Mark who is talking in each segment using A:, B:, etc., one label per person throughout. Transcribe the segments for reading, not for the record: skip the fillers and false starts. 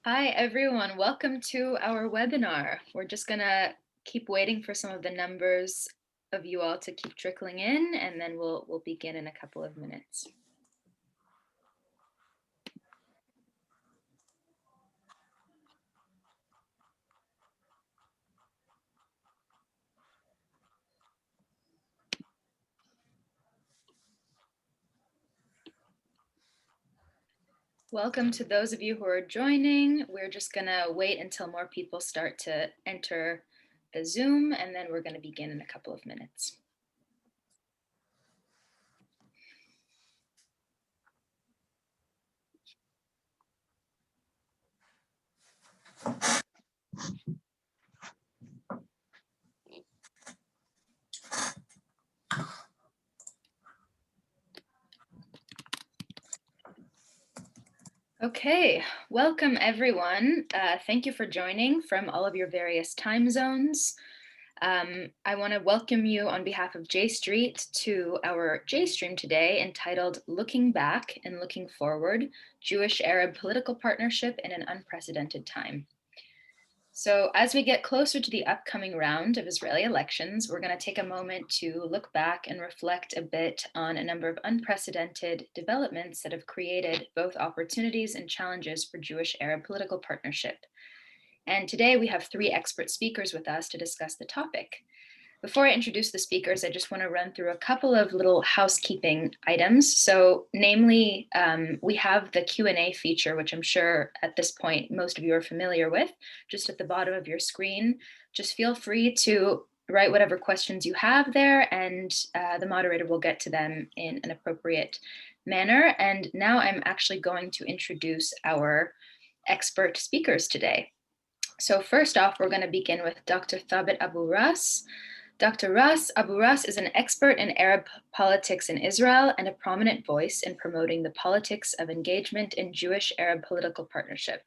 A: Hi, everyone. Welcome to our webinar. We're just going to keep waiting for some of the numbers of you all to keep trickling in, and then we'll begin in a couple of minutes. Welcome to those of you who are joining. We're just going to wait until more people start to enter the Zoom, and then we're going to begin in a couple of minutes. Okay, welcome everyone. Thank you for joining from all of your various time zones. I want to welcome you on behalf of J Street to our J Stream today entitled Looking Back and Looking Forward, Jewish-Arab Political Partnership in an Unprecedented Time. So as we get closer to the upcoming round of Israeli elections, we're going to take a moment to look back and reflect a bit on a number of unprecedented developments that have created both opportunities and challenges for Jewish-Arab political partnership. And today we have three expert speakers with us to discuss the topic. Before I introduce the speakers, I just want to run through a couple of little housekeeping items. So namely, we have the Q&A feature, which I'm sure at this point most of you are familiar with, just at the bottom of your screen. Just feel free to write whatever questions you have there, and the moderator will get to them in an appropriate manner. And now I'm actually going to introduce our expert speakers today. So first off, we're going to begin with Dr. Thabet Abu Rass. Dr. Abu Rass is an expert in Arab politics in Israel and a prominent voice in promoting the politics of engagement in Jewish-Arab political partnership.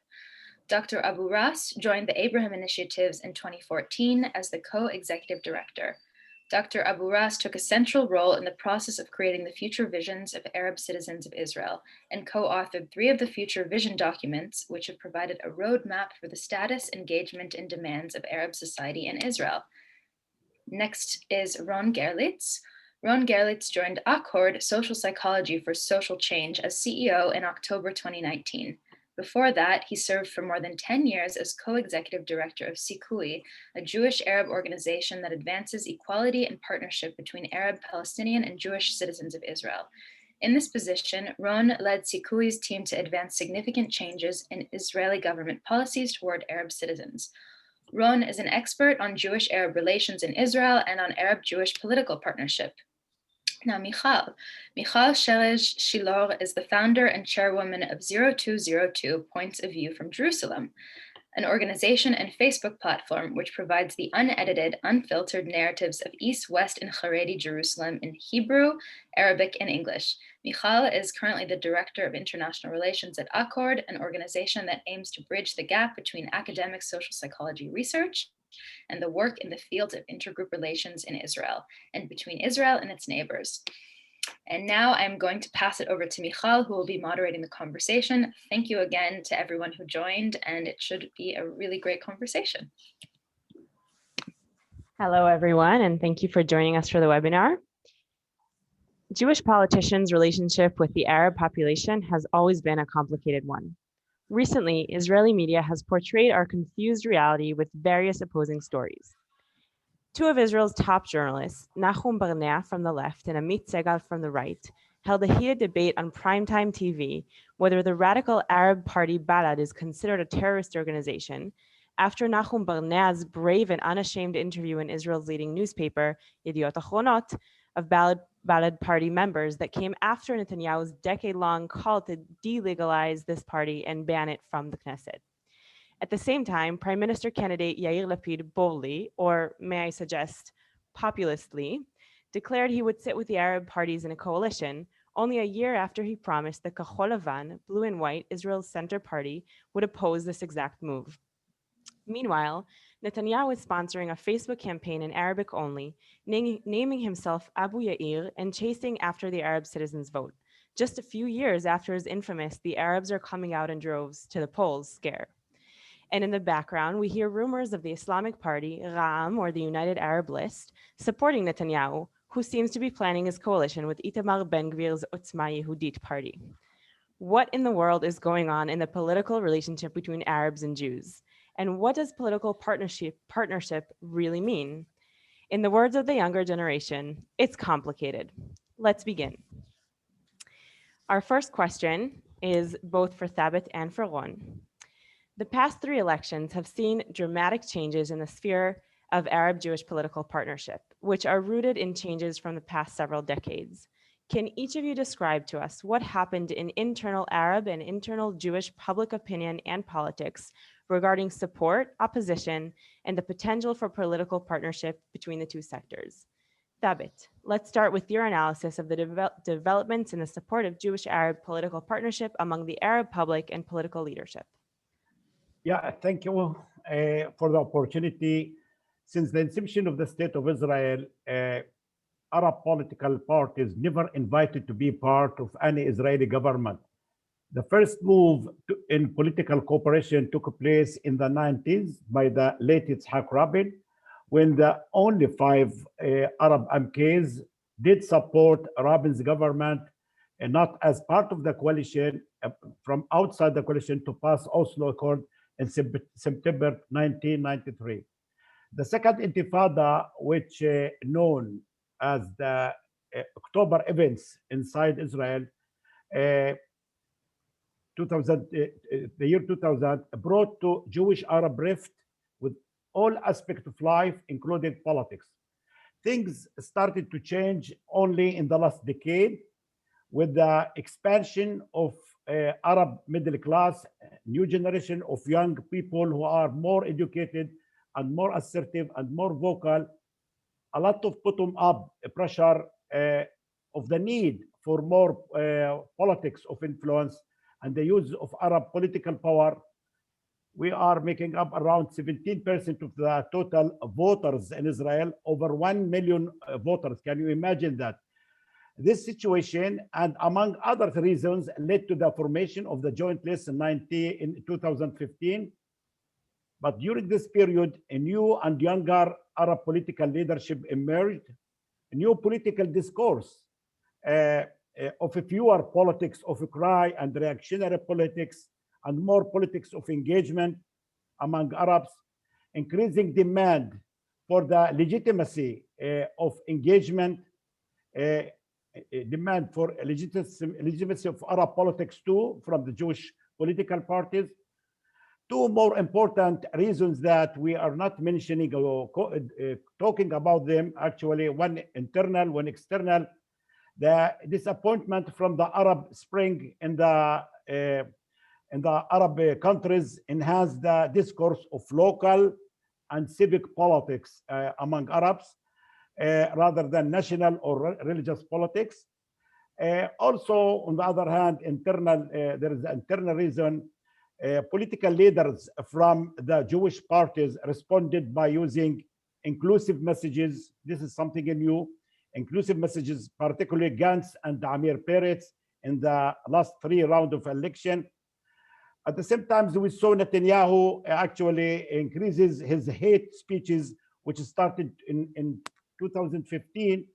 A: Dr. Abu Rass joined the Abraham Initiatives in 2014 as the co-executive director. Dr. Abu Rass took a central role in the process of creating the future visions of Arab citizens of Israel and co-authored 3 of the future vision documents, which have provided a roadmap for the status, engagement, and demands of Arab society in Israel. Next is Ron Gerlitz. Ron Gerlitz joined aChord Social Psychology for Social Change as CEO in October 2019. Before that, he served for more than 10 years as co-executive director of Sikui, a Jewish-Arab organization that advances equality and partnership between Arab, Palestinian, and Jewish citizens of Israel. In this position, Ron led Sikui's team to advance significant changes in Israeli government policies toward Arab citizens. Ron is an expert on Jewish-Arab relations in Israel and on Arab-Jewish political partnership. Now, Michal Sherez Shilor is the founder and chairwoman of 0202 Points of View from Jerusalem, an organization and Facebook platform which provides the unedited, unfiltered narratives of East, West, and Haredi Jerusalem in Hebrew, Arabic, and English. Michal is currently the Director of International Relations at aChord, an organization that aims to bridge the gap between academic social psychology research and the work in the field of intergroup relations in Israel and between Israel and its neighbors. And now I'm going to pass it over to Michal, who will be moderating the conversation. Thank you again to everyone who joined, and it should be a really great conversation.
B: Hello, everyone, and thank you for joining us for the webinar. Jewish politicians' relationship with the Arab population has always been a complicated one. Recently, Israeli media has portrayed our confused reality with various opposing stories. 2 of Israel's top journalists, Nahum Barnea from the left and Amit Segal from the right, held a heated debate on primetime TV whether the radical Arab party Balad is considered a terrorist organization after Nahum Barnea's brave and unashamed interview in Israel's leading newspaper, Yediot Achronot, of Balad party members that came after Netanyahu's decade-long call to delegalize this party and ban it from the Knesset. At the same time, Prime Minister candidate Yair Lapid boldly, or may I suggest populistly, declared he would sit with the Arab parties in a coalition only a year after he promised that Kahol Lavan, blue and white, Israel's center party, would oppose this exact move. Meanwhile, Netanyahu is sponsoring a Facebook campaign in Arabic only, naming himself Abu Yair and chasing after the Arab citizens' vote, just a few years after his infamous "the Arabs are coming out in droves to the polls" scare. And in the background, we hear rumors of the Islamic Party, Ra'am, or the United Arab List, supporting Netanyahu, who seems to be planning his coalition with Itamar Ben-Gvir's Otzma Yehudit party. What in the world is going on in the political relationship between Arabs and Jews? And what does political partnership really mean? In the words of the younger generation, it's complicated. Let's begin. Our first question is both for Thabet and for Ron. The past 3 elections have seen dramatic changes in the sphere of Arab-Jewish political partnership, which are rooted in changes from the past several decades. Can each of you describe to us what happened in internal Arab and internal Jewish public opinion and politics regarding support, opposition, and the potential for political partnership between the two sectors? Thabet, let's start with your analysis of the developments in the support of Jewish-Arab political partnership among the Arab public and political leadership.
C: Yeah, thank you for the opportunity. Since the inception of the State of Israel, Arab political parties never invited to be part of any Israeli government. The first move in political cooperation took place in the 90s by the late Yitzhak Rabin, when the only 5 Arab MKs did support Rabin's government, and not as part of the coalition, from outside the coalition, to pass Oslo Accord in September 1993. The second Intifada, which known as the October events inside Israel, the year 2000, brought to Jewish-Arab rift with all aspects of life, including politics. Things started to change only in the last decade with the expansion of Arab middle class, new generation of young people who are more educated and more assertive and more vocal. A lot of bottom-up pressure of the need for more politics of influence and the use of Arab political power. We are making up around 17% of the total voters in Israel, over 1 million voters. Can you imagine that? This situation, and among other reasons, led to the formation of the Joint List in 2015. But during this period, a new and younger Arab political leadership emerged, a new political discourse of a fewer politics of a cry and reactionary politics, and more politics of engagement among Arabs, increasing demand for the legitimacy of engagement, demand for legitimacy of Arab politics too from the Jewish political parties. 2 more important reasons that we are not mentioning or talking about them, actually, one internal, one external. The disappointment from the Arab Spring in the Arab countries enhanced the discourse of local and civic politics among Arabs rather than national or religious politics. Also, on the other hand, there is an internal reason. Political leaders from the Jewish parties responded by using inclusive messages. This is something new. Inclusive messages, particularly Gantz and Amir Peretz in the last 3 rounds of election. At the same time, we saw Netanyahu actually increases his hate speeches, which started in 2015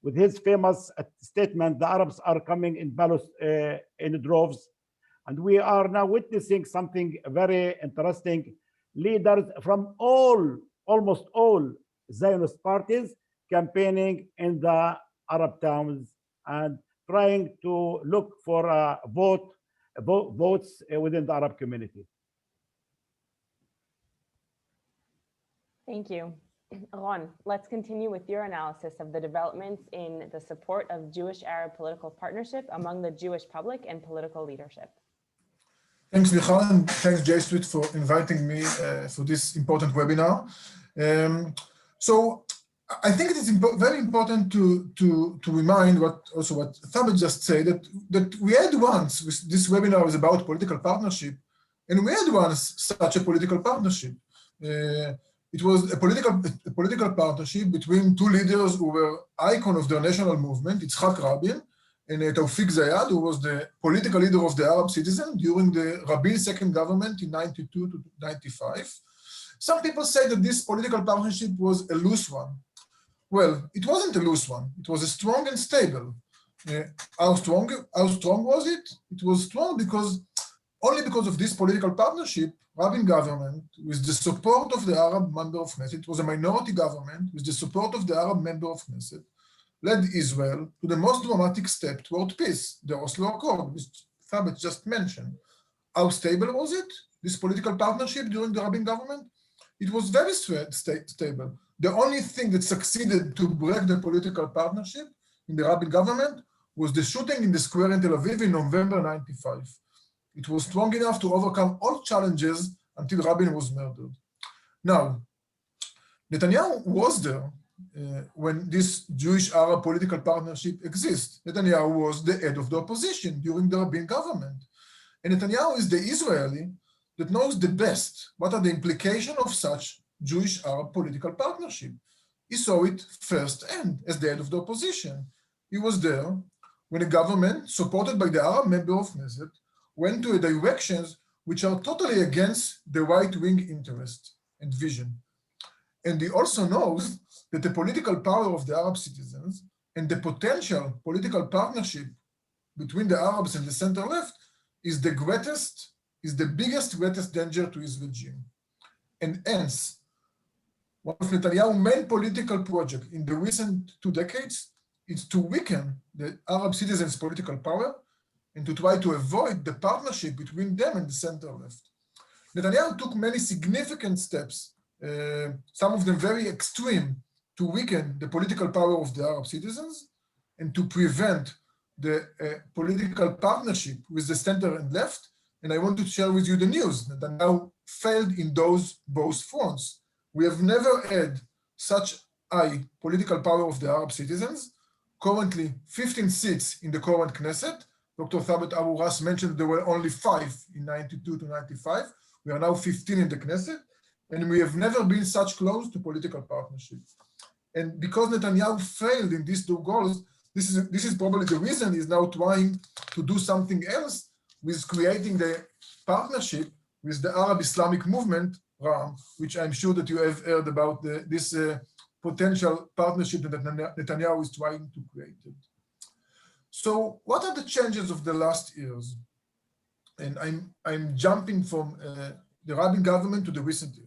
C: with his famous statement, "The Arabs are coming in droves." And we are now witnessing something very interesting. Leaders from almost all Zionist parties campaigning in the Arab towns and trying to look for votes within the Arab community.
B: Thank you. Ron, let's continue with your analysis of the developments in the support of Jewish-Arab political partnership among the Jewish public and political leadership.
D: Thanks, Michal, and thanks, J-Street, for inviting me for this important webinar. So I think it is very important to remind what Thabet just said, that we had once, this webinar was about political partnership, and we had once such a political partnership. It was a political partnership between 2 leaders who were icons of their national movement, Yitzhak Rabin and Tawfiq Zayad, who was the political leader of the Arab citizen during the Rabin's second government in 92 to 95. Some people say that this political partnership was a loose one. Well, it wasn't a loose one. It was a strong and stable. How strong was it? It was strong because only because of this political partnership, Rabin government, with the support of the Arab member of Knesset, it was a minority government, with the support of the Arab member of Knesset, led Israel to the most dramatic step toward peace, the Oslo Accord, which Thabet just mentioned. How stable was it, this political partnership during the Rabin government? It was very stable. The only thing that succeeded to break the political partnership in the Rabin government was the shooting in the square in Tel Aviv in November 95. It was strong enough to overcome all challenges until Rabin was murdered. Now, Netanyahu was there when this Jewish-Arab political partnership exists. Netanyahu was the head of the opposition during the Rabin government. And Netanyahu is the Israeli that knows the best what are the implications of such Jewish-Arab political partnership. He saw it firsthand as the head of the opposition. He was there when a government supported by the Arab member of Knesset went to directions which are totally against the right-wing interest and vision. And he also knows that the political power of the Arab citizens and the potential political partnership between the Arabs and the center-left is the biggest danger to his regime. And hence, one of Netanyahu's main political projects in the recent 2 decades is to weaken the Arab citizens' political power and to try to avoid the partnership between them and the center-left. Netanyahu took many significant steps, some of them very extreme, to weaken the political power of the Arab citizens and to prevent the political partnership with the center and left. And I want to share with you the news. Netanyahu failed in both fronts. We have never had such high political power of the Arab citizens. Currently, 15 seats in the current Knesset. Dr. Thabet Abu Rass mentioned there were only 5 in 92 to 95. We are now 15 in the Knesset, and we have never been such close to political partnership. And because Netanyahu failed in these 2 goals, this is probably the reason he's now trying to do something else with creating the partnership with the Arab Islamic movement, Ra'am, which I'm sure that you have heard about this potential partnership that Netanyahu is trying to create. So what are the changes of the last years? And I'm jumping from the Rabin government to the recent years.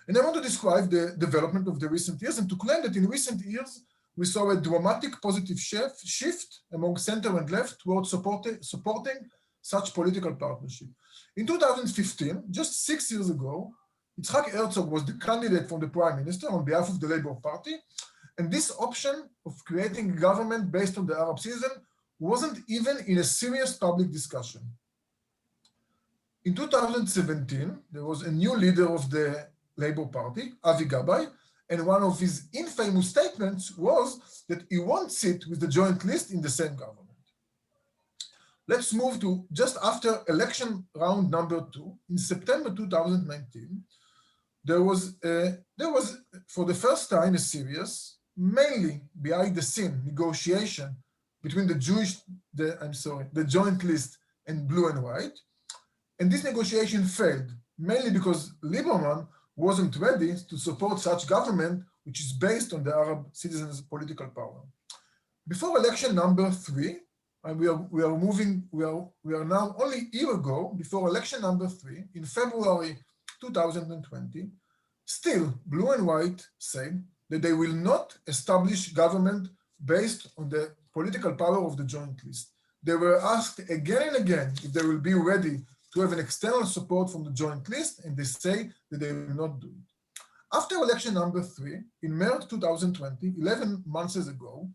D: And I want to describe the development of the recent years and to claim that in recent years, we saw a dramatic positive shift among center and left towards supporting such political partnership. In 2015, just 6 years ago, Yitzhak Herzog was the candidate for the prime minister on behalf of the Labour Party. And this option of creating a government based on the Arab citizen wasn't even in a serious public discussion. In 2017, there was a new leader of the Labour Party, Avi Gabay, and one of his infamous statements was that he won't sit with the joint list in the same government. Let's move to just after election round number 2, in September 2019, there was for the first time a serious, mainly behind the scene negotiation between the joint list and blue and white. And this negotiation failed, mainly because Lieberman wasn't ready to support such government, which is based on the Arab citizens' political power. Before election number 3, and we are now only a year ago, before election number 3, in February 2020, still blue and white say that they will not establish government based on the political power of the joint list. They were asked again and again if they will be ready to have an external support from the joint list, and they say that they will not do it. After election number 3, in March 2020, 11 months ago,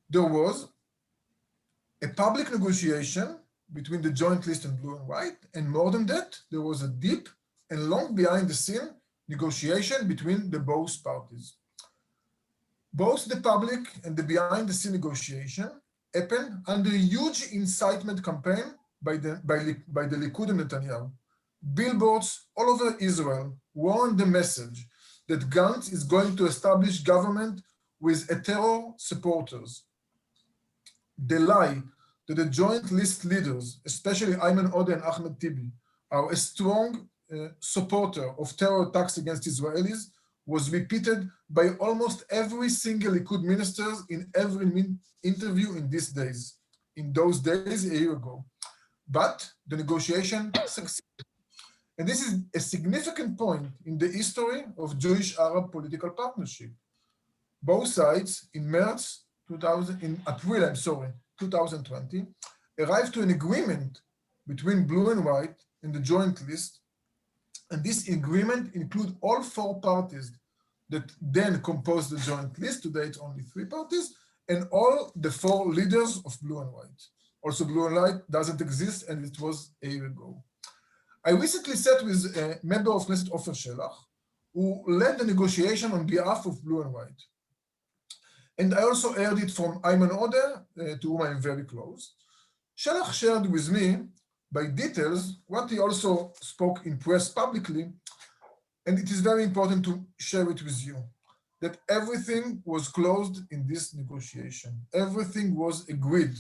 D: there was a public negotiation between the joint list and blue and white, and more than that, there was a deep and long behind the scene negotiation between the both parties. Both the public and the behind the scene negotiation happened under a huge incitement campaign by the Likud and Netanyahu. Billboards all over Israel warned the message that Gantz is going to establish government with a terror supporters. the lie that the joint list leaders, especially Ayman Odeh and Ahmed Tibi, are a strong supporter of terror attacks against Israelis was repeated by almost every single Likud minister in every interview in these days. In those days, a year ago. But the negotiation succeeded. And this is a significant point in the history of Jewish-Arab political partnership. Both sides in April 2020, arrived to an agreement between Blue and White and the joint list. And this agreement includes all four parties that then composed the joint list. Today it's only three parties, and all the four leaders of Blue and White. Also, Blue and White doesn't exist, and it was a year ago. I recently sat with a member of Knesset, Ofer Shelach, who led the negotiation on behalf of Blue and White. And I also heard it from Ayman Odeh, to whom I am very close. Shelach shared with me by details what he also spoke in press publicly, and it is very important to share it with you, that everything was closed in this negotiation. Everything was agreed.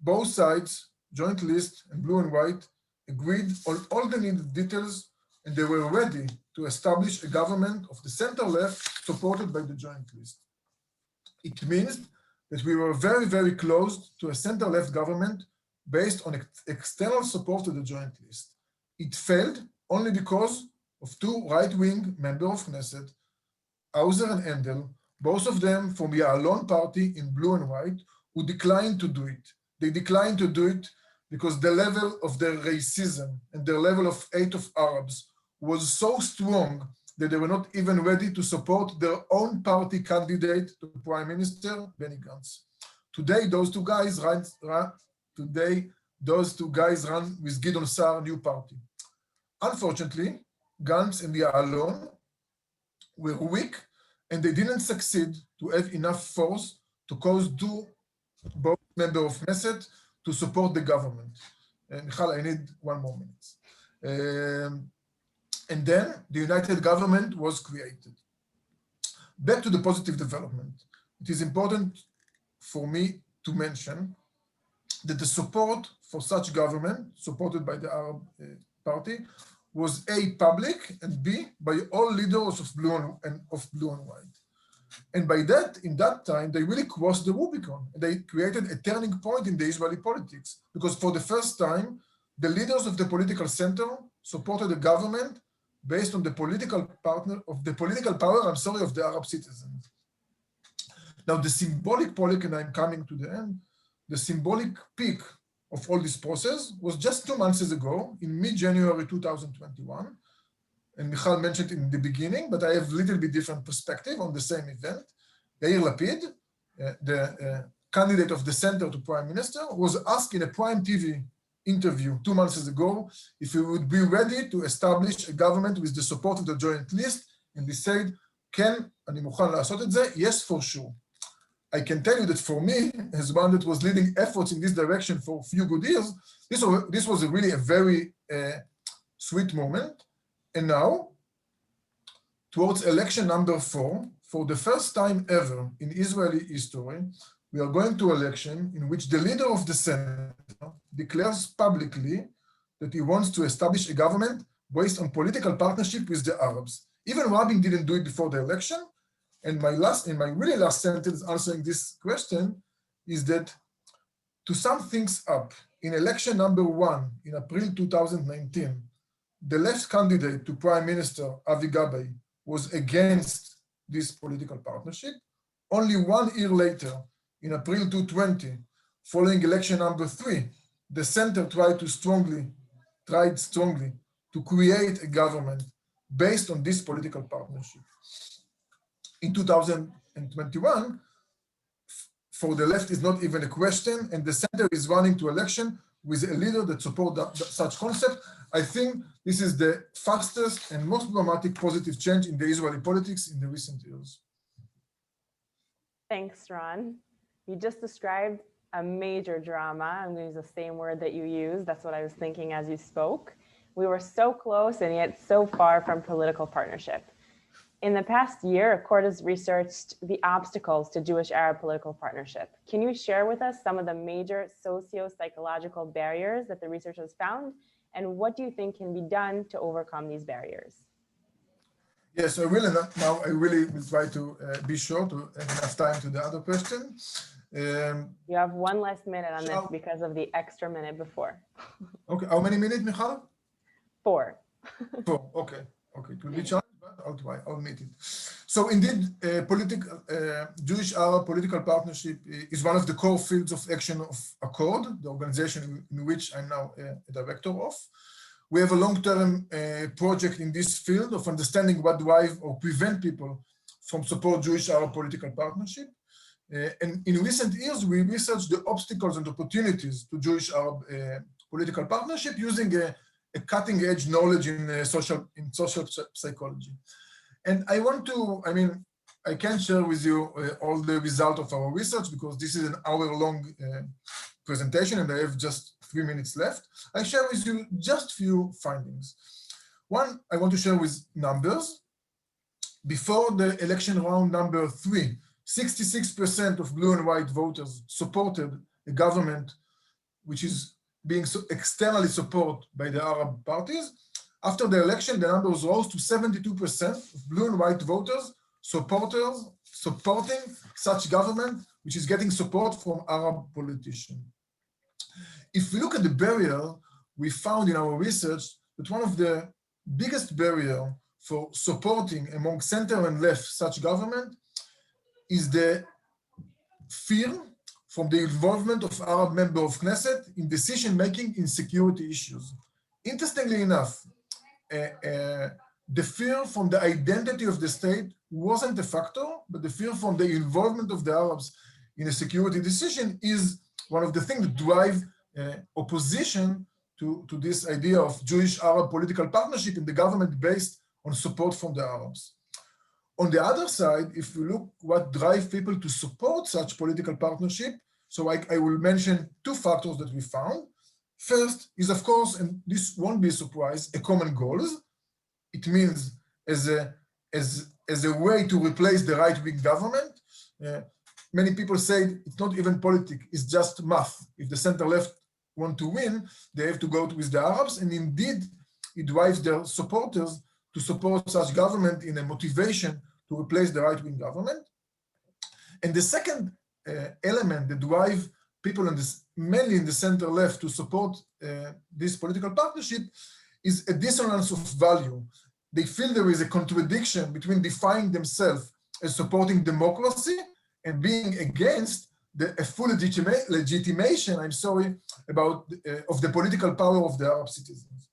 D: Both sides, joint list and Blue and White, agreed on all the needed details, and they were ready to establish a government of the center-left supported by the joint list. It means that we were very, very close to a center-left government based on external support to the joint list. It failed only because of two right-wing members of Knesset, Hauser and Endel, both of them from the Ya'alon party in Blue and White, who declined to do it. They declined to do it because the level of their racism and their level of hate of Arabs was so strong that they were not even ready to support their own party candidate to Prime Minister, Benny Gantz. Today, those two guys run with Gideon Sa'ar new party. Unfortunately, Gantz and the Ya'alon were weak, and they didn't succeed to have enough force to cause both members of Knesset to support the government. Michal, I need 1 more minute. And then the united government was created. Back to the positive development. It is important for me to mention that the support for such government, supported by the Arab Party, was A, public, and B, by all leaders of Blue and White. And by that, in that time, they really crossed the Rubicon. They created a turning point in the Israeli politics, because for the first time, the leaders of the political center supported the government based on the political power of the Arab citizens. Now, the symbolic polling, and I'm coming to the end, the symbolic peak of all this process was just 2 months ago, in mid-January 2021. And Michal mentioned in the beginning, but I have a little bit different perspective on the same event. Yair Lapid, the candidate of the center to prime minister, was asked in a prime TV interview 2 months ago if he would be ready to establish a government with the support of the joint list. And he said, "Ken, אני מוכן לעשות את זה, yes, for sure." I can tell you that for me, as one that was leading efforts in this direction for a few good years, this was really a very sweet moment. And now, towards election number 4, for the first time ever in Israeli history, we are going to election in which the leader of the Senate declares publicly that he wants to establish a government based on political partnership with the Arabs. Even Rabin didn't do it before the election. And my really last sentence answering this question is that to sum things up, in election number 1 in April 2019, the left candidate to Prime Minister, Avi Gabay, was against this political partnership. Only 1 year later, in April 2020, following election number 3, the center tried strongly to create a government based on this political partnership. In 2021, for the left is not even a question, and the center is running to election with a leader that supports such concept. I think this is the fastest and most dramatic positive change in the Israeli politics in the recent years.
B: Thanks, Ron. You just described a major drama. I'm going to use the same word that you used. That's what I was thinking as you spoke. We were so close and yet so far from political partnership. In the past year, aChord has researched the obstacles to Jewish-Arab political partnership. Can you share with us some of the major socio-psychological barriers that the research has found, and what do you think can be done to overcome these barriers?
D: Yes, I will. Now I really will try to be short to have enough time to the other question.
B: You have one last minute on this because of the extra minute before.
D: Okay, how many minutes, Michal?
B: 4.
D: 4. Okay, okay. It will be challenging, but I'll try. I'll meet it. So indeed, Jewish-Arab political partnership is one of the core fields of action of aChord, the organization in which I'm now a director of. We have a long-term project in this field of understanding what drive or prevent people from support Jewish-Arab political partnership. And in recent years, we researched the obstacles and opportunities to Jewish-Arab political partnership using a cutting-edge knowledge in social psychology. And I can't share with you all the result of our research because this is an hour-long presentation and I have just 3 minutes left. I share with you just few findings. One, I want to share with numbers. Before the election round number 3, 66% of blue and white voters supported a government which is being externally supported by the Arab parties. After the election, the numbers rose to 72% of blue and white voters supporting such government, which is getting support from Arab politicians. If we look at the barrier, we found in our research that one of the biggest barrier for supporting among center and left such government is the fear from the involvement of Arab members of Knesset in decision-making in security issues. Interestingly enough, the fear from the identity of the state wasn't a factor, but the fear from the involvement of the Arabs in a security decision is one of the things that drive opposition to this idea of Jewish-Arab political partnership in the government based on support from the Arabs. On the other side, if we look what drive people to support such political partnership, so I will mention 2 factors that we found. First is, of course, and this won't be a surprise, a common goals. It means as a way to replace the right-wing government. Many people say it's not even politics, it's just math. If the center-left want to win, they have to go with the Arabs, and indeed, it drives their supporters to support such government in a motivation to replace the right-wing government. And the second element that drive people mainly in the center-left to support this political partnership is a dissonance of value. They feel there is a contradiction between defining themselves as supporting democracy and being against a full legitimation, of the political power of the Arab citizens.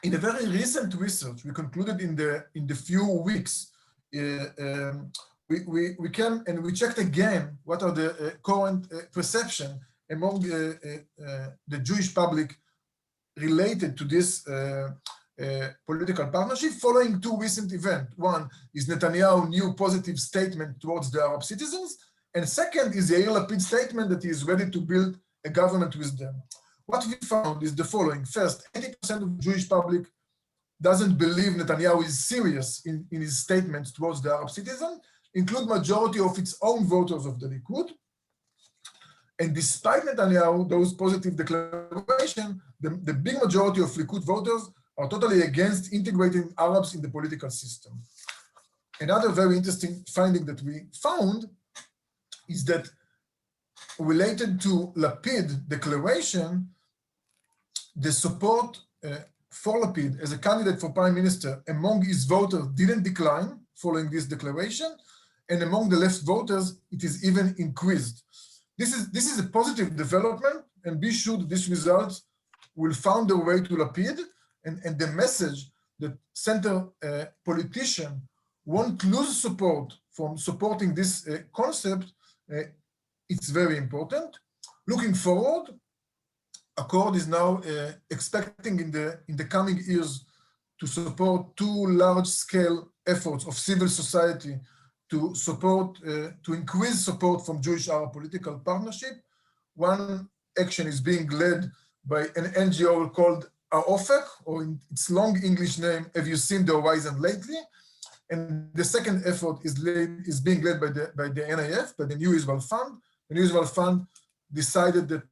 D: In a very recent research, we concluded in the few weeks, we came and we checked again what are the current perception among the Jewish public related to this political partnership following 2 recent events. One is Netanyahu's new positive statement towards the Arab citizens, and second is Yair Lapid's statement that he is ready to build a government with them. What we found is the following. First, 80% of the Jewish public doesn't believe Netanyahu is serious in his statements towards the Arab citizen, include majority of its own voters of the Likud. And despite Netanyahu, those positive declarations, the big majority of Likud voters are totally against integrating Arabs in the political system. Another very interesting finding that we found is that related to Lapid declaration, the support for Lapid as a candidate for prime minister among his voters didn't decline following this declaration, and among the left voters, it is even increased. This is a positive development, and be sure that these results will find their way to Lapid, and the message that center politicians won't lose support from supporting this concept, it's very important. Looking forward, aChord is now expecting in the coming years to support 2 large-scale efforts of civil society to increase support from Jewish-Arab political partnership. One action is being led by an NGO called aOfek, or in its long English name, Have You Seen the Horizon Lately? And the second effort is being led by the NIF, by the New Israel Fund. The New Israel Fund decided that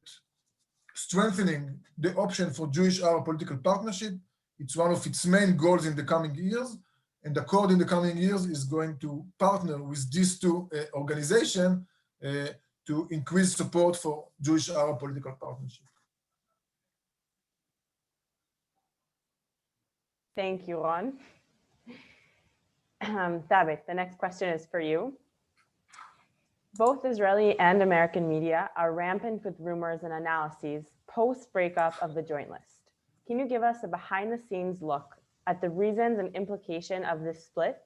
D: strengthening the option for Jewish-Arab political partnership, it's one of its main goals in the coming years. And aChord in the coming years is going to partner with these two organizations to increase support for Jewish-Arab political partnership.
B: Thank you, Ron. Thabet, the next question is for you. Both Israeli and American media are rampant with rumors and analyses post-breakup of the joint list. Can you give us a behind-the-scenes look at the reasons and implication of this split?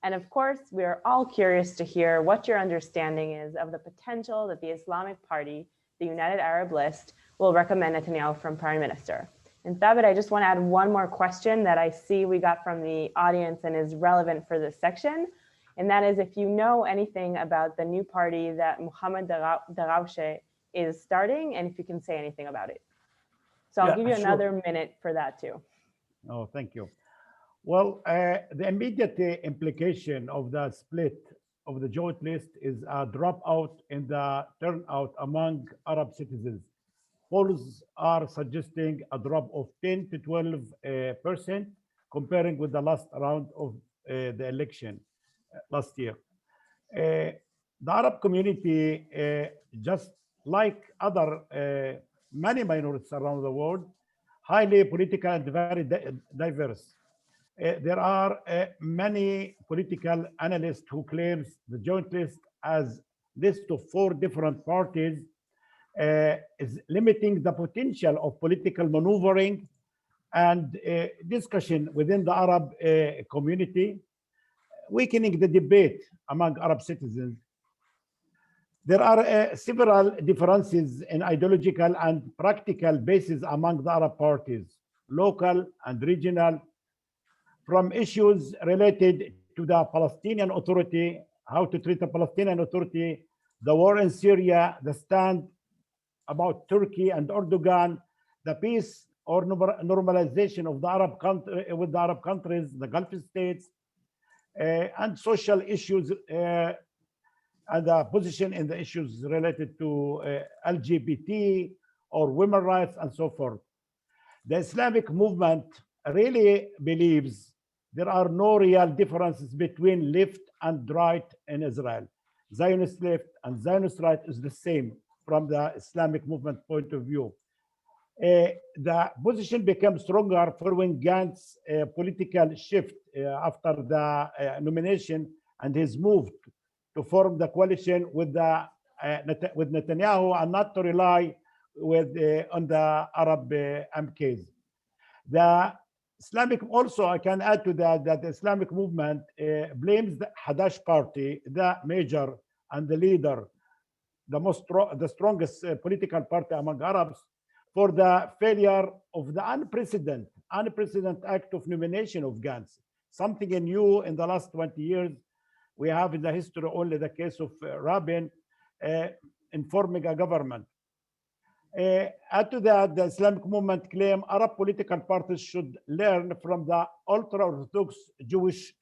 B: And of course, we are all curious to hear what your understanding is of the potential that the Islamic Party, the United Arab List, will recommend Netanyahu from Prime Minister. And Thabet, I just want to add one more question that I see we got from the audience and is relevant for this section. And that is if you know anything about the new party that Mohammed Darawshe is starting, and if you can say anything about it. So I'll give you another minute for that too.
C: Oh, thank you. Well, the immediate implication of the split of the joint list is a dropout in the turnout among Arab citizens. Polls are suggesting a drop of 10 to 12% comparing with the last round of the election last year. The Arab community, just like other many minorities around the world, highly political and very diverse. There are many political analysts who claims the joint list as list of 4 different parties is limiting the potential of political maneuvering and discussion within the Arab community, weakening the debate among Arab citizens. There are several differences in ideological and practical basis among the Arab parties, local and regional, from issues related to the Palestinian Authority, how to treat the Palestinian Authority, the war in Syria, the stand about Turkey and Erdogan, the peace or normalization of the Arab country with the Arab countries, the Gulf states, and social issues and the position in the issues related to LGBT or women's rights and so forth. The Islamic movement really believes there are no real differences between left and right in Israel. Zionist left and Zionist right is the same from the Islamic movement point of view. The position becomes stronger following Gantz's political shift after the nomination and his move to form the coalition with with Netanyahu and not to rely on the Arab MKs. The Islamic, also I can add to that the Islamic movement blames the Hadash party, the major and the leader, the strongest political party among Arabs, for the failure of the unprecedented act of nomination of Gantz. Something new in the last 20 years. We have in the history only the case of Rabin informing a government. Add to that, the Islamic movement claim Arab political parties should learn from the ultra-Orthodox Jewish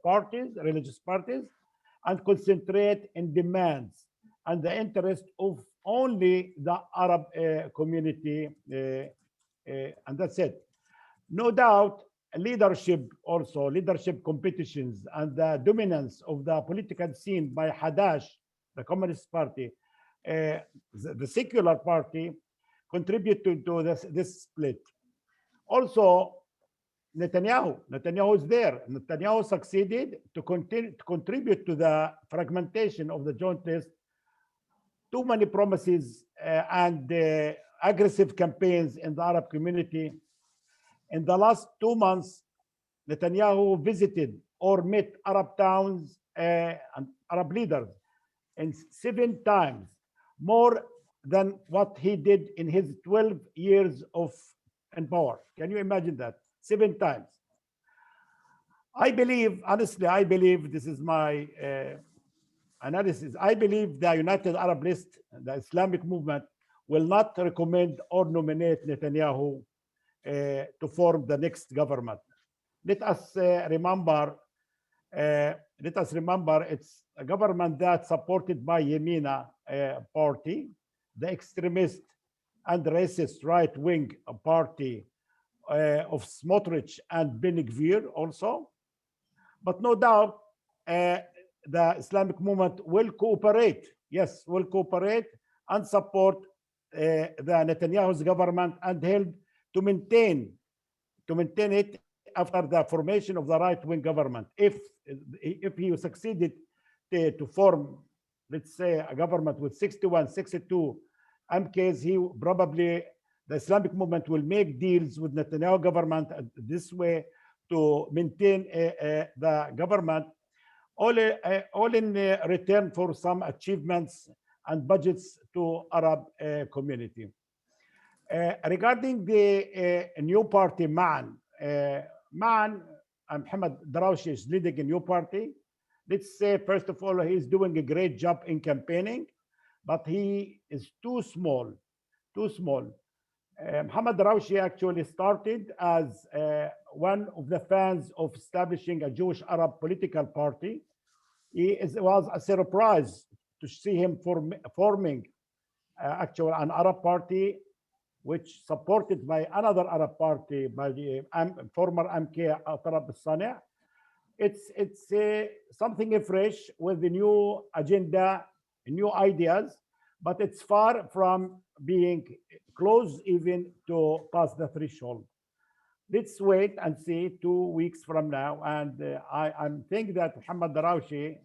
C: parties, religious parties, and concentrate in demands and the interest of only the Arab community, and that's it. No doubt, leadership competitions and the dominance of the political scene by Hadash, the Communist Party, the secular party, contribute to this split. Also, Netanyahu is there. Netanyahu succeeded to contribute to the fragmentation of the joint list. Too many promises and aggressive campaigns in the Arab community. In the last 2 months, Netanyahu visited or met Arab towns and Arab leaders and 7 times, more than what he did in his 12 years in power. Can you imagine that? 7 times. I believe, honestly, this is my analysis. I believe the United Arab List, the Islamic movement, will not recommend or nominate Netanyahu to form the next government. Let us remember Let us remember it's a government that's supported by Yemina party, the extremist and racist right-wing party of Smotrich and Ben Gvir also. But no doubt, the Islamic movement will cooperate, yes, will cooperate and support the Netanyahu's government and help to maintain it after the formation of the right-wing government. If he succeeded to form, let's say, a government with 61, 62 MKs, he probably, the Islamic movement will make deals with Netanyahu government this way to maintain the government, all in return for some achievements and budgets to Arab community. Regarding the new party, Ma'an, Mohammed Darawshe is leading a new party. Let's say, first of all, he's doing a great job in campaigning, but he is too small. Mohammed Darawshe actually started as one of the fans of establishing a Jewish Arab political party. It was a surprise to see him forming actually an Arab party, which supported by another Arab party, by the former MK Tarab Sani. It's something fresh with the new agenda, new ideas, but it's far from being close even to pass the threshold. Let's wait and see 2 weeks from now. And I think that Muhammad Darawshe,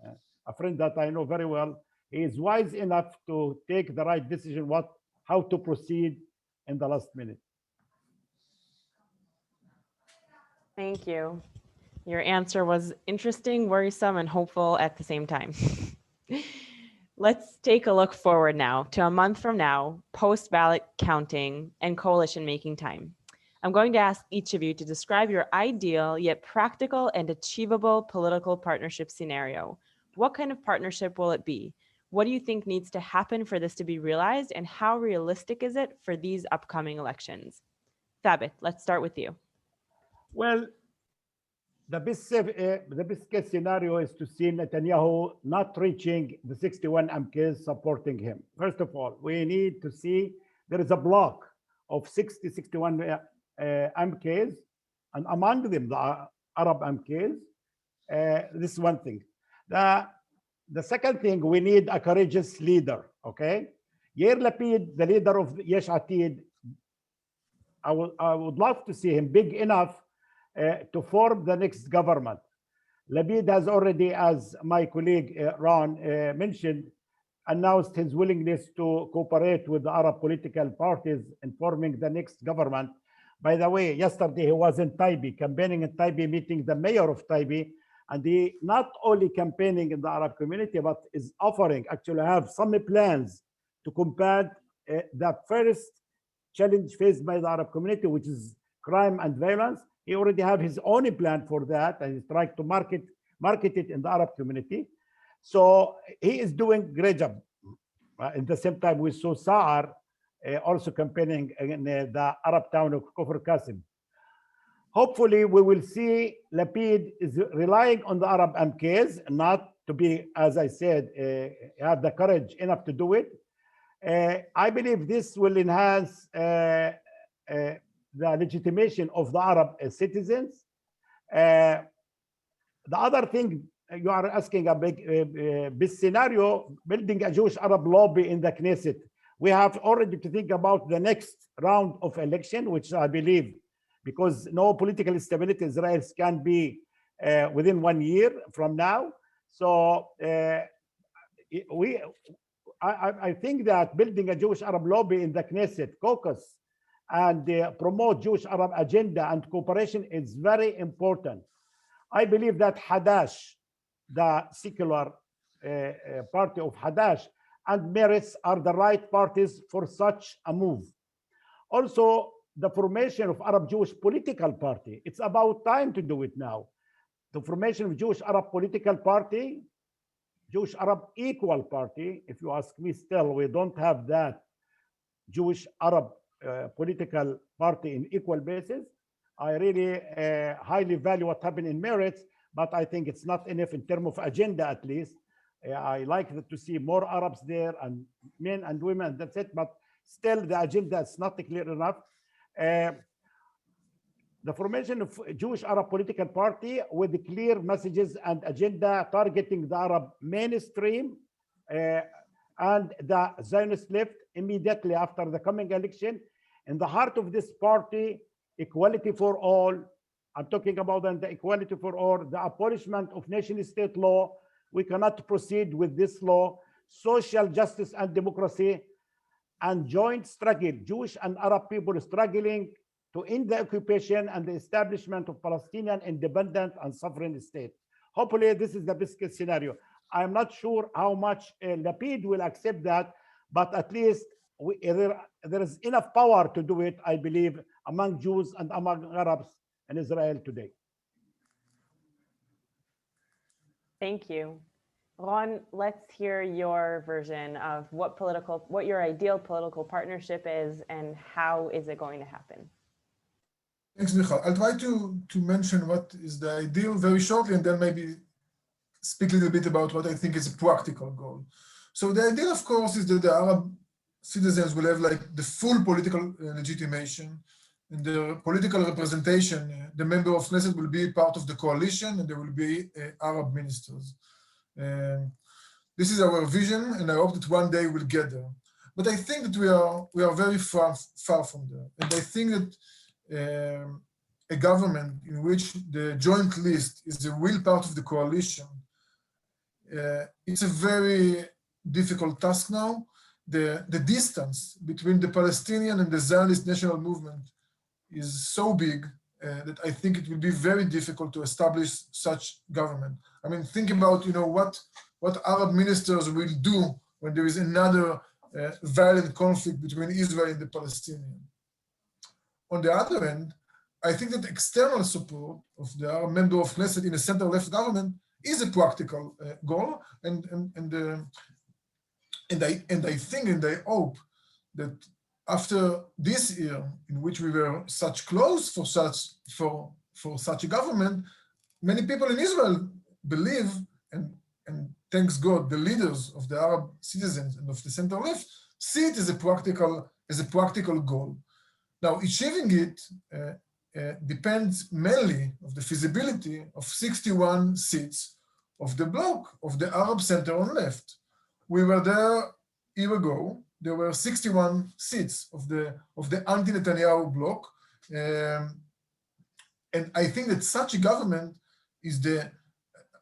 C: a friend that I know very well, he is wise enough to take the right decision how to proceed in the last minute.
B: Thank you. Your answer was interesting, worrisome, and hopeful at the same time. Let's take a look forward now to a month from now, post-ballot counting and coalition making time. I'm going to ask each of you to describe your ideal yet practical and achievable political partnership scenario. What kind of partnership will it be? What do you think needs to happen for this to be realized, and how realistic is it for these upcoming elections? Thabet, let's start with you.
C: Well, the best case scenario is to see Netanyahu not reaching the 61 MKs supporting him. First of all, we need to see there is a block of 61 MKs, and among them the Arab MKs. This is one thing. The second thing, we need a courageous leader. Okay, Yair Lapid, the leader of Yesh Atid, I would love to see him big enough to form the next government. Lapid has already, as my colleague Ron mentioned, announced his willingness to cooperate with the Arab political parties in forming the next government. By the way, yesterday he was in Taibi, campaigning in Taibi, meeting the mayor of Taibi, and he not only campaigning in the Arab community, but is offering, actually have some plans to combat the first challenge faced by the Arab community, which is crime and violence. He already have his own plan for that, and he's trying to market it in the Arab community. So he is doing great job. At the same time, we saw Sa'ar also campaigning in the Arab town of Kufr Qasim. Hopefully, we will see Lapid is relying on the Arab MKs, not to be, as I said, have the courage enough to do it. I believe this will enhance the legitimation of the Arab citizens. The other thing you are asking a big scenario, building a Jewish Arab lobby in the Knesset. We have already to think about the next round of election, which I believe, because no political stability in Israel can be within 1 year from now. So I think that building a Jewish Arab lobby in the Knesset caucus and promote Jewish Arab agenda and cooperation is very important. I believe that Hadash, the secular party of Hadash, and Meretz are the right parties for such a move. Also, the formation of Arab Jewish political party, it's about time to do it now. The formation of Jewish Arab political party, Jewish Arab equal party, if you ask me, still we don't have that Jewish Arab political party in equal basis. I really highly value what happened in Meretz, but I think it's not enough in terms of agenda, at least. I like to see more Arabs there and men and women, that's it. But still, the agenda is not clear enough. The formation of Jewish Arab political party with clear messages and agenda targeting the Arab mainstream and the Zionist left immediately after the coming election. In the heart of this party, equality for all. I'm talking about the equality for all, the abolishment of nation-state law. We cannot proceed with this law. Social justice and democracy, and joint struggle. Jewish and Arab people struggling to end the occupation and the establishment of Palestinian independent and sovereign state. Hopefully, this is the best case scenario. I'm not sure how much Lapid will accept that, but at least there is enough power to do it, I believe, among Jews and among Arabs in Israel today.
B: Thank you. Ron, let's hear your version of what your ideal political partnership is and how is it going to happen?
D: Thanks, Michal. I'll try to mention what is the ideal very shortly, and then maybe speak a little bit about what I think is a practical goal. So the ideal, of course, is that the Arab citizens will have like the full political legitimation, and the political representation. The member of Knesset will be part of the coalition, and there will be Arab ministers. This is our vision, and I hope that one day we'll get there. But I think that we are very far from there, and I think that a government in which the joint list is a real part of the coalition, it's a very difficult task now. The distance between the Palestinian and the Zionist national movement is so big that I think it will be very difficult to establish such government. I mean, think about what Arab ministers will do when there is another violent conflict between Israel and the Palestinians. On the other hand, I think that external support of the Arab member of Knesset in a center-left government is a practical goal, and I think and I hope that after this year, in which we were such close for such a government, many people in Israel believe, and thanks God, the leaders of the Arab citizens and of the center left see it as a practical goal. Now, achieving it depends mainly of the feasibility of 61 seats of the bloc of the Arab center on left. We were there a year ago. There were 61 seats of the anti-Netanyahu bloc, and I think that such a government is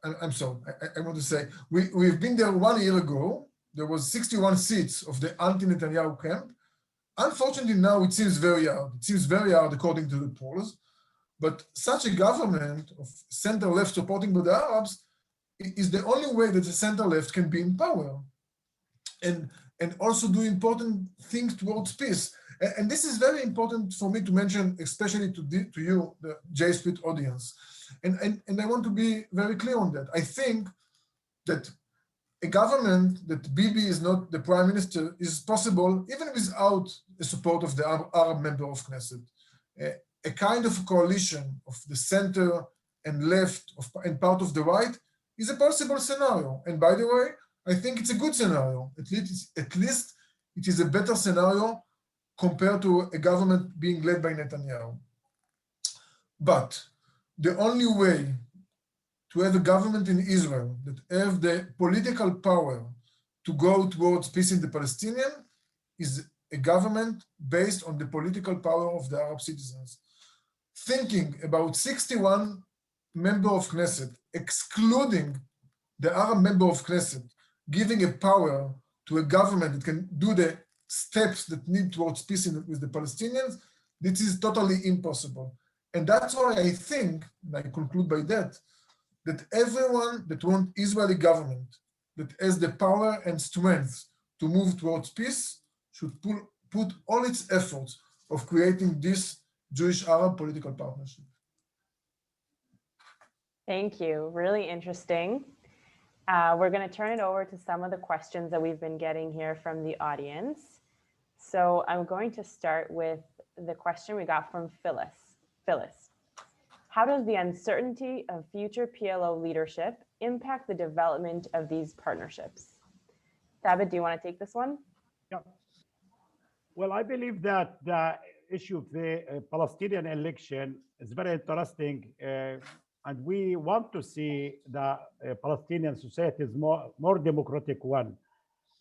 D: I'm sorry, I want to say we've been there 1 year ago. There was 61 seats of the anti-Netanyahu camp. Unfortunately, now it seems very hard. It seems very hard according to the polls. But such a government of center-left supporting by the Arabs is the only way that the center-left can be in power and also do important things towards peace. And this is very important for me to mention, especially to you, the J-Street audience. And I want to be very clear on that. I think that a government that Bibi is not the prime minister is possible even without the support of the Arab member of Knesset. A kind of coalition of the center and left and part of the right is a possible scenario. And by the way, I think it's a good scenario. At least it is a better scenario compared to a government being led by Netanyahu. But the only way to have a government in Israel that have the political power to go towards peace in the Palestinian is a government based on the political power of the Arab citizens. Thinking about 61 member of Knesset, excluding the Arab member of Knesset, giving a power to a government that can do the steps that need towards peace with the Palestinians, this is totally impossible. And that's why I think, and I conclude by that everyone that wants Israeli government that has the power and strength to move towards peace should put all its efforts of creating this Jewish-Arab political partnership.
B: Thank you. Really interesting. We're going to turn it over to some of the questions that we've been getting here from the audience. So I'm going to start with the question we got from Phyllis. Phyllis, How does the uncertainty of future PLO leadership impact the development of these partnerships? Thabet, do you want to take this one?
C: Yeah. Well, I believe that the issue of the Palestinian election is very interesting, and we want to see the Palestinian society is more democratic one.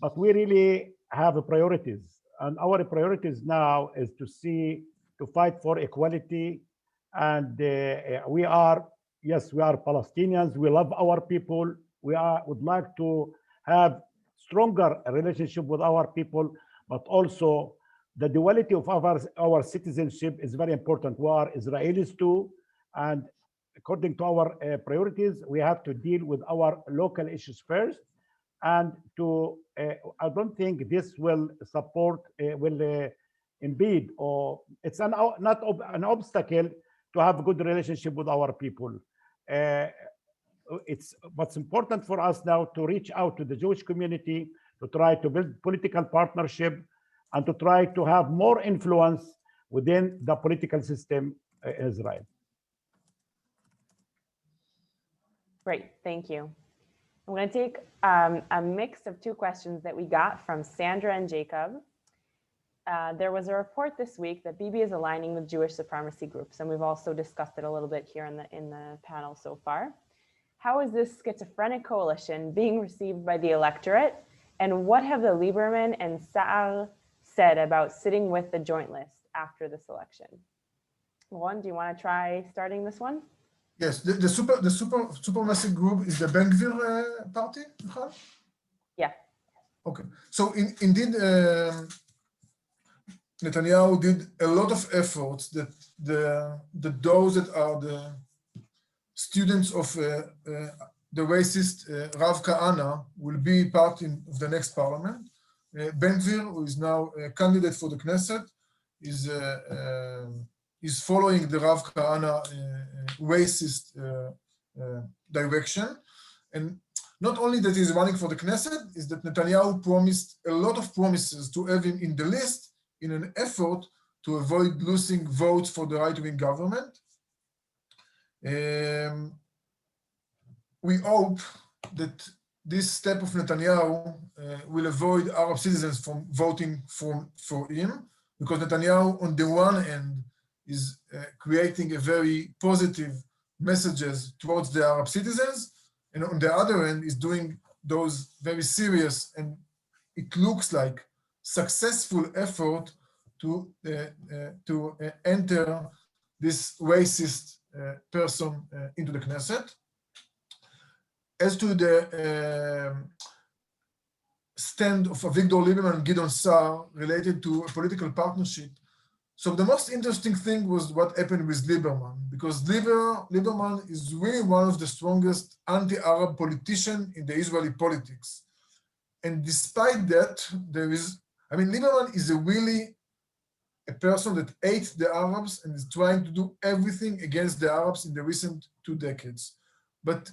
C: But we really have priorities, and our priorities now is to fight for equality. And we are, yes, we are Palestinians. We love our people. Would like to have stronger relationship with our people, but also the duality of our citizenship is very important. We are Israelis too, and according to our priorities, we have to deal with our local issues first. And I don't think this will impede, or it's not an obstacle to have a good relationship with our people. It's what's important for us now to reach out to the Jewish community, to try to build political partnership, and to try to have more influence within the political system in Israel.
B: Great, thank you. I'm going to take a mix of two questions that we got from Sandra and Jacob. There was a report this week that Bibi is aligning with Jewish supremacy groups, and we've also discussed it a little bit here in the panel so far. How is this schizophrenic coalition being received by the electorate, and what have the Lieberman and Saar said about sitting with the joint list after this election? Ron, do you want to try starting this one?
D: Yes, the supremacy group is the Ben Gvir party, Michal?
B: Yeah.
D: Okay, so indeed, Netanyahu did a lot of efforts that those that are the students of the racist Rav Kahana will be part of the next parliament. Ben Gvir, who is now a candidate for the Knesset, is following the Rav Kahana racist direction. And not only that he's running for the Knesset, is that Netanyahu promised a lot of promises to have him in the list in an effort to avoid losing votes for the right-wing government. We hope that this step of Netanyahu will avoid Arab citizens from voting for him, because Netanyahu, on the one hand, is creating a very positive messages towards the Arab citizens, and on the other hand, is doing those very serious and it looks like successful effort to enter this racist person into the Knesset. As to the stand of Avigdor Lieberman and Gideon Saar related to a political partnership, so the most interesting thing was what happened with Lieberman, because Lieberman is really one of the strongest anti-Arab politicians in the Israeli politics. And despite that, Lieberman is really a person that hates the Arabs and is trying to do everything against the Arabs in the recent 2 decades. But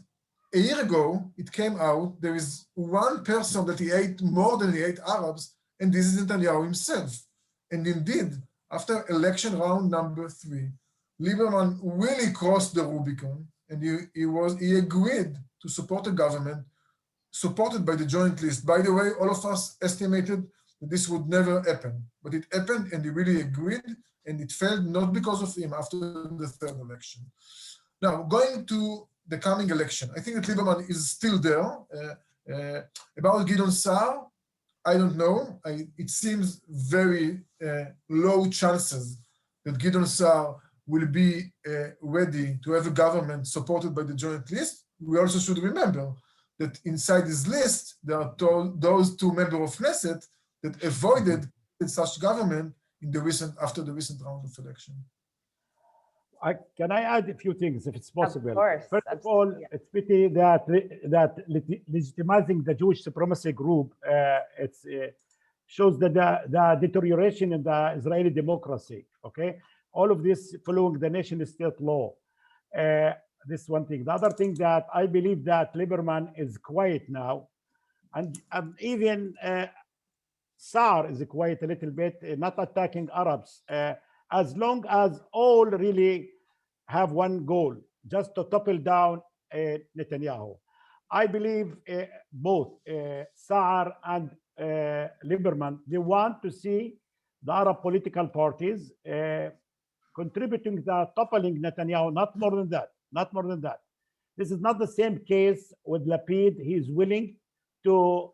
D: a year ago, it came out there is one person that he hates more than he hates Arabs, and this is Netanyahu himself. And indeed, after election round number 3, Lieberman really crossed the Rubicon, and he agreed to support a government supported by the joint list. By the way, all of us estimated that this would never happen, but it happened, and he really agreed, and it failed not because of him after the 3rd election. Now, going to the coming election, I think that Lieberman is still there. About Gideon Saar, I don't know. It seems very low chances that Gideon Saar will be ready to have a government supported by the joint list. We also should remember that inside this list, there are those 2 members of Knesset that avoided such government after the recent round of election.
C: Can I add a few things, if it's possible?
B: Of course.
C: First of all, it's pity that legitimizing the Jewish supremacy group shows the deterioration in the Israeli democracy. Okay, all of this following the nation-state law. This one thing. The other thing that I believe that Lieberman is quiet now, and even Saar is quiet a little bit, not attacking Arabs. As long as all really have one goal, just to topple down Netanyahu. I believe both Saar and Lieberman, they want to see the Arab political parties contributing the toppling Netanyahu, not more than that, not more than that. This is not the same case with Lapid. He is willing to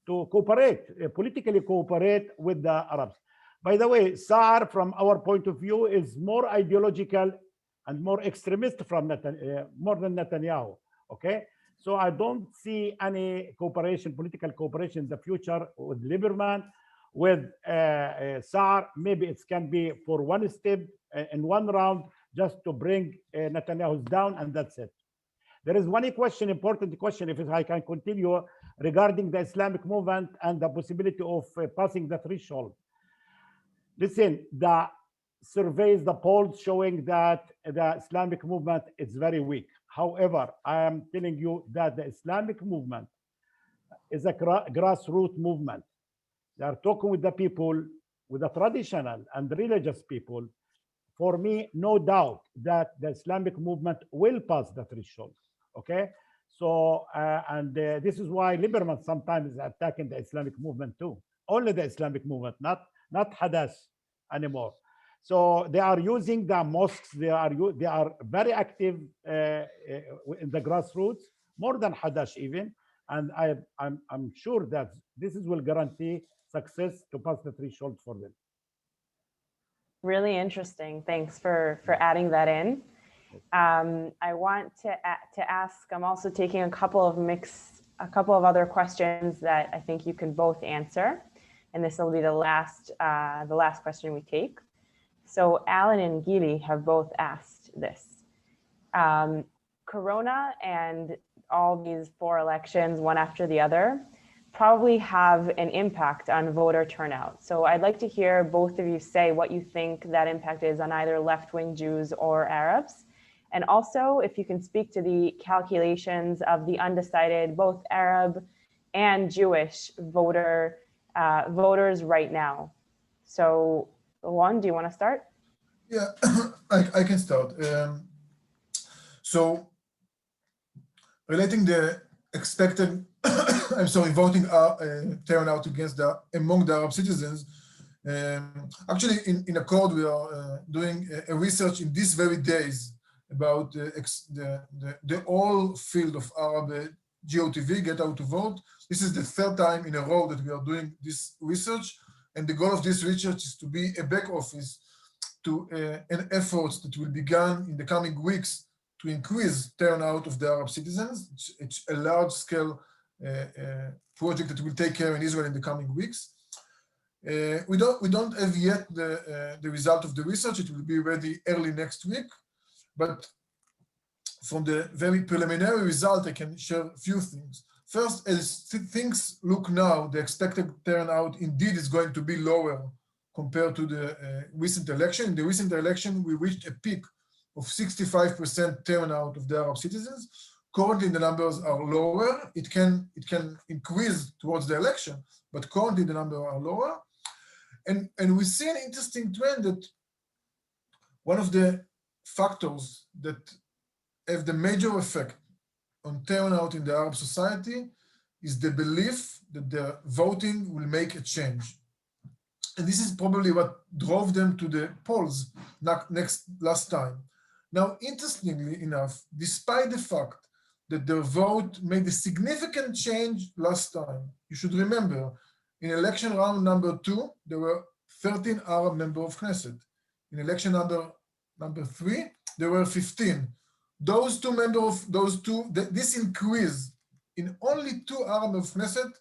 C: cooperate, politically cooperate with the Arabs. By the way, Saar, from our point of view, is more ideological and more extremist from more than Netanyahu. Okay, so I don't see any cooperation, political cooperation in the future with Lieberman, with Saar. Maybe it can be for one step in one round, just to bring Netanyahu down, and that's it. There is one question, important question, if I can continue, regarding the Islamic movement and the possibility of passing the threshold. Listen, the surveys, the polls showing that the Islamic movement is very weak. However, I am telling you that the Islamic movement is a grassroots movement. They are talking with the people, with the traditional and religious people. For me, no doubt that the Islamic movement will pass the threshold. Okay, so this is why Lieberman sometimes is attacking the Islamic movement too. Only the Islamic movement, not Hadass anymore. So they are using the mosques. They are very active in the grassroots, more than Hadash even. And I'm sure that this will guarantee success to pass the threshold for them.
B: Really interesting. Thanks for adding that in. I want to ask. I'm also taking a couple of other questions that I think you can both answer, and this will be the last question we take. So Alan and Gili have both asked this. Corona and all these 4 elections, one after the other, probably have an impact on voter turnout. So I'd like to hear both of you say what you think that impact is on either left-wing Jews or Arabs. And also, if you can speak to the calculations of the undecided, both Arab and Jewish voters right now. So, Juan, do you want to start?
D: Yeah, I can start. So, relating the expected, voting turnout among the Arab citizens. Actually, in aChord, we are doing a research in these very days about the whole field of Arab GOTV, Get Out to Vote. This is the 3rd time in a row that we are doing this research. And the goal of this research is to be a back office to an effort that will begin in the coming weeks to increase turnout of the Arab citizens. It's a large-scale project that will take care in Israel in the coming weeks. We don't have yet the result of the research. It will be ready early next week. But from the very preliminary result, I can share a few things. First, as things look now, the expected turnout indeed is going to be lower compared to the recent election. In the recent election, we reached a peak of 65% turnout of the Arab citizens. Currently, the numbers are lower. It can increase towards the election, but currently the numbers are lower. And we see an interesting trend that one of the factors that have the major effect on turnout in the Arab society is the belief that the voting will make a change. And this is probably what drove them to the polls last time. Now, interestingly enough, despite the fact that their vote made a significant change last time, you should remember, in election round number 2, there were 13 Arab members of Knesset. In election number 3, there were 15. This increase in only 2 Arab members of Knesset,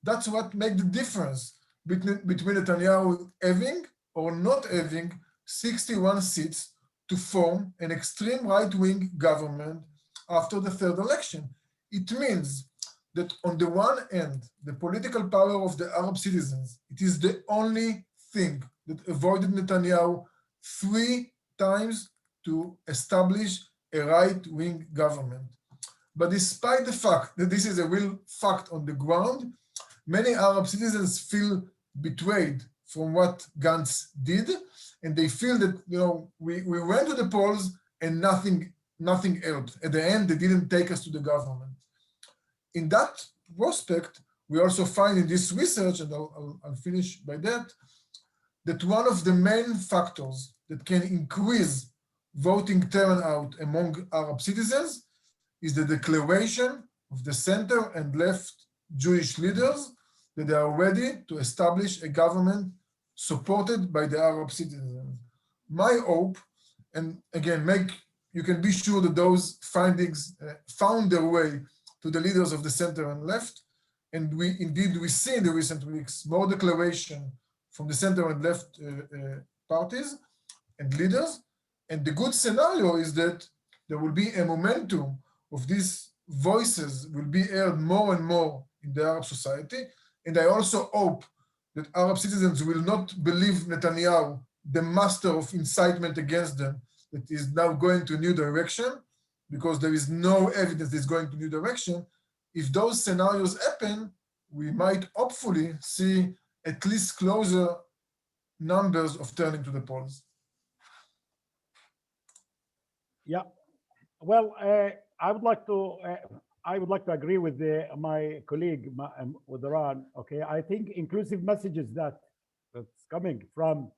D: that's what made the difference between Netanyahu having or not having 61 seats to form an extreme right-wing government after the 3rd election. It means that on the one hand, the political power of the Arab citizens, it is the only thing that avoided Netanyahu 3 times to establish a right-wing government. But despite the fact that this is a real fact on the ground, many Arab citizens feel betrayed from what Gantz did, and they feel that we went to the polls and nothing helped. At the end, they didn't take us to the government. In that prospect, we also find in this research, and I'll finish by that one of the main factors that can increase voting turnout among Arab citizens is the declaration of the center and left Jewish leaders that they are ready to establish a government supported by the Arab citizens. My hope, and again, you can be sure that those findings found their way to the leaders of the center and left, and we see in the recent weeks more declaration from the center and left parties and leaders. And the good scenario is that there will be a momentum of these voices will be heard more and more in the Arab society. And I also hope that Arab citizens will not believe Netanyahu, the master of incitement against them, that is now going to a new direction, because there is no evidence that it's going to a new direction. If those scenarios happen, we might hopefully see at least closer numbers of turning to the polls.
C: Yeah, well, I would like to agree with my colleague with Iran. Okay, I think inclusive messages that's coming from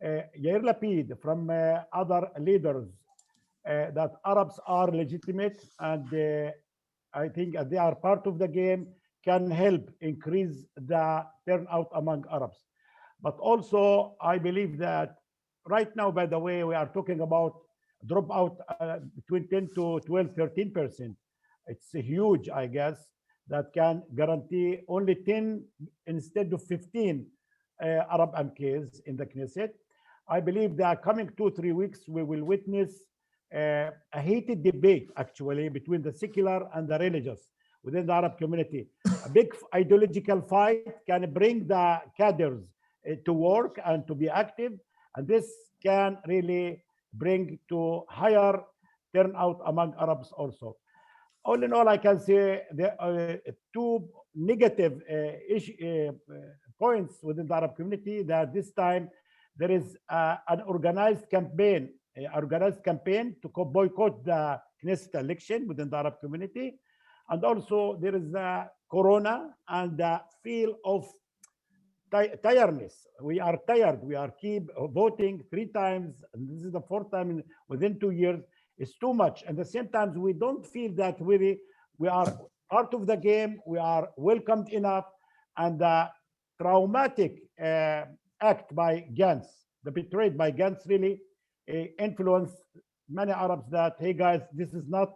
C: Yair Lapid, from other leaders, that Arabs are legitimate, and I think they are part of the game, can help increase the turnout among Arabs. But also, I believe that right now, by the way, we are talking about dropout between 10 to 12, 13%. It's huge, I guess, that can guarantee only 10 instead of 15 Arab MKs in the Knesset. I believe that coming 2-3 weeks, we will witness a heated debate, actually, between the secular and the religious within the Arab community. A big ideological fight can bring the cadres to work and to be active, and this can really bring to higher turnout among Arabs also. All in all, I can say there are two negative points within the Arab community, that this time there is an organized campaign to boycott the Knesset election within the Arab community. And also there is the corona and the feel of tiredness. We are tired. We are keep voting 3 times, and this is the 4th time within 2 years. It's too much. And at the same time, we don't feel that we are part of the game. We are welcomed enough. And the traumatic act by Gantz, the betrayed by Gantz, really influenced many Arabs that, hey guys, this is not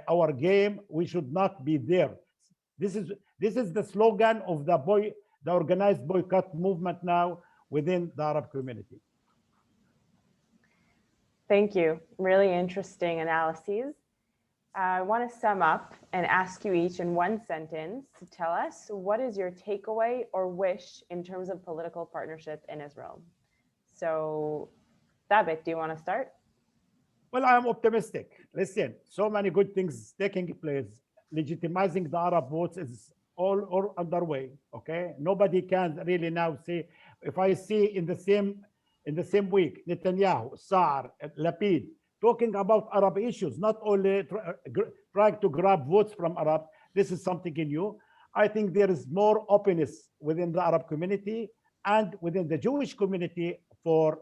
C: our game. We should not be there. This is the slogan of the organized boycott movement now within the Arab community.
B: Thank you. Really interesting analyses. I want to sum up and ask you each in one sentence to tell us, what is your takeaway or wish in terms of political partnership in Israel? So, Thabet, do you want to start?
C: Well, I am optimistic. Listen, so many good things taking place. Legitimizing the Arab votes is all underway. Okay, nobody can really now say. If I see in the same week, Netanyahu, Saar, Lapid talking about Arab issues, not only trying to grab votes from Arab. This is something new. I think there is more openness within the Arab community and within the Jewish community for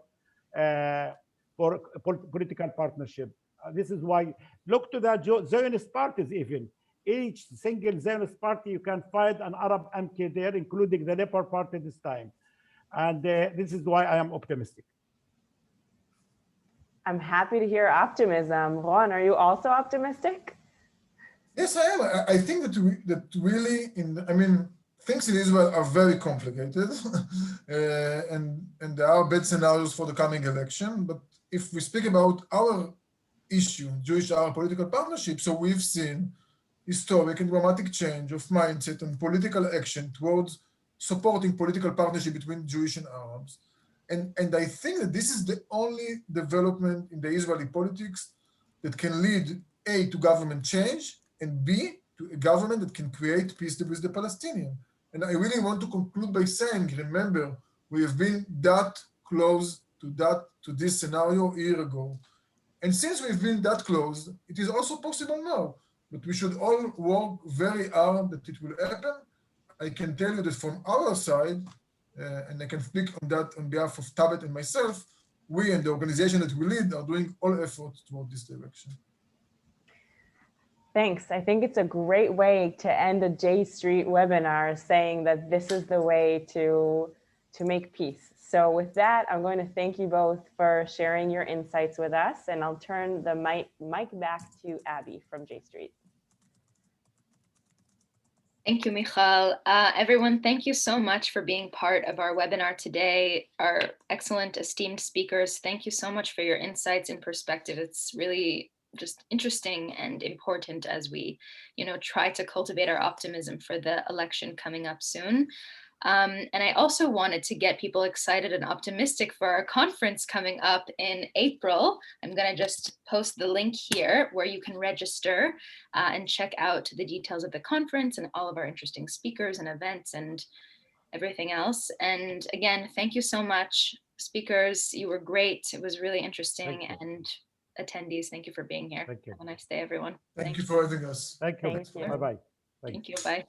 C: political partnership. This is why look to the Zionist parties. Even each single Zionist party, you can find an Arab MK there, including the Labour Party this time. And this is why I am optimistic.
B: I'm happy to hear optimism. Ron, are you also optimistic?
D: Yes, I am. I think that really, things in Israel are very complicated, and there are bad scenarios for the coming election. But if we speak about our issue, Jewish-Arab political partnership, so we've seen historic and dramatic change of mindset and political action towards supporting political partnership between Jewish and Arabs. And I think that this is the only development in the Israeli politics that can lead, A, to government change, and B, to a government that can create peace with the Palestinian. And I really want to conclude by saying, remember, we have been that close to this scenario a year ago. And since we've been that close, it is also possible now. But we should all work very hard that it will happen. I can tell you that from our side, and I can speak on that on behalf of Thabet and myself, we and the organization that we lead are doing all efforts toward this direction.
B: Thanks. I think it's a great way to end a J Street webinar, saying that this is the way to make peace. So with that, I'm going to thank you both for sharing your insights with us, and I'll turn the mic back to Abby from J Street.
A: Thank you, Michal. Everyone, thank you so much for being part of our webinar today. Our excellent, esteemed speakers, thank you so much for your insights and perspective. It's really just interesting and important as we, try to cultivate our optimism for the election coming up soon. And I also wanted to get people excited and optimistic for our conference coming up in April. I'm going to just post the link here where you can register and check out the details of the conference and all of our interesting speakers and events and everything else. And again, thank you so much, speakers. You were great. It was really interesting. And attendees, thank you for being here.
C: Thank you.
A: Have a nice day, everyone.
D: Thank you for having us.
C: Thank you.
B: Thank you.
C: Bye-bye.
A: Thank you. Bye.